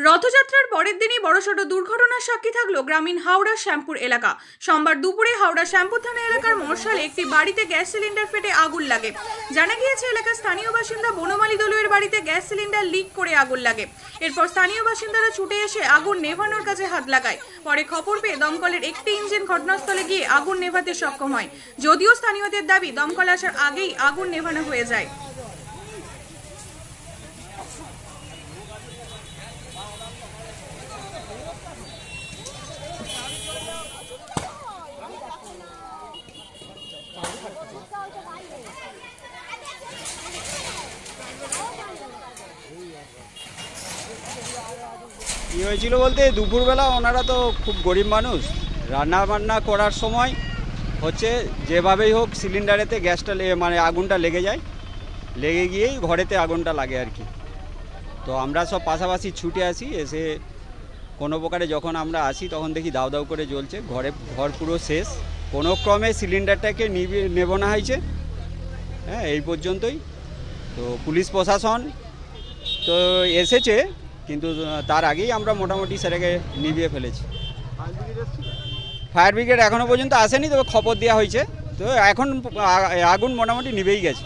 রথযাত্রার পরের দিনই বড়সড় দুর্ঘটনার সাক্ষী থাকলো গ্রামীণ হাওড়া শ্যামপুর এলাকা। সোমবার দুপুরে হাওড়া শ্যামপুর থানা এলাকার মশালে একটি বাড়িতে গ্যাস সিলিন্ডার ফেটে আগুন লাগে। জানা গিয়েছে এলাকার স্থানীয় বাসিন্দা বনমালী দলুয়ের বাড়িতে গ্যাস সিলিন্ডার লিক করে আগুন লাগে। এরপর স্থানীয় বাসিন্দারা ছুটে এসে আগুন নেভানোর কাজে হাত লাগায়। পরে খবর পেয়ে দমকলের একটি ইঞ্জিন ঘটনাস্থলে গিয়ে আগুন নেভাতে সক্ষম হয়। যদিও স্থানীয়দের দাবি দমকল আসার আগেই আগুন নেভানো হয়ে যায়। কী হয়েছিল বলতে, দুপুরবেলা ওনারা তো খুব গরিব মানুষ, রান্না বান্না করার সময় হচ্ছে যেভাবেই হোক সিলিন্ডারেতে গ্যাসটা মানে আগুনটা লেগে যায়, লেগে গিয়েই ঘরেতে আগুনটা লাগে আর কি। তো আমরা সব পাশাপাশি ছুটে আসি, এসে কোনো প্রকারে যখন আমরা আসি তখন দেখি দাউ দাউ করে জ্বলছে, ঘর পুরো শেষ। কোনো ক্রমে সিলিন্ডারটাকে নেভানো হয়েছে, হ্যাঁ এই পর্যন্তই। তো পুলিশ প্রশাসন তো এসেছে, কিন্তু তার আগেই আমরা মোটামুটি সেটাকে নিভিয়ে ফেলেছি। ফায়ার ব্রিগেড এখনও পর্যন্ত আসেনি, তবে খবর দেওয়া হয়েছে। তো এখন আগুন মোটামুটি নিভেই গেছে।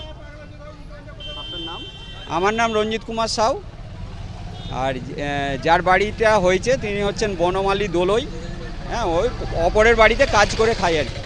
আমার নাম রঞ্জিত কুমার সাউ, আর যার বাড়িটা হয়েছে তিনি হচ্ছেন বনমালী দোলই। হ্যাঁ, ওই অপরের বাড়িতে কাজ করে খায় আর কি।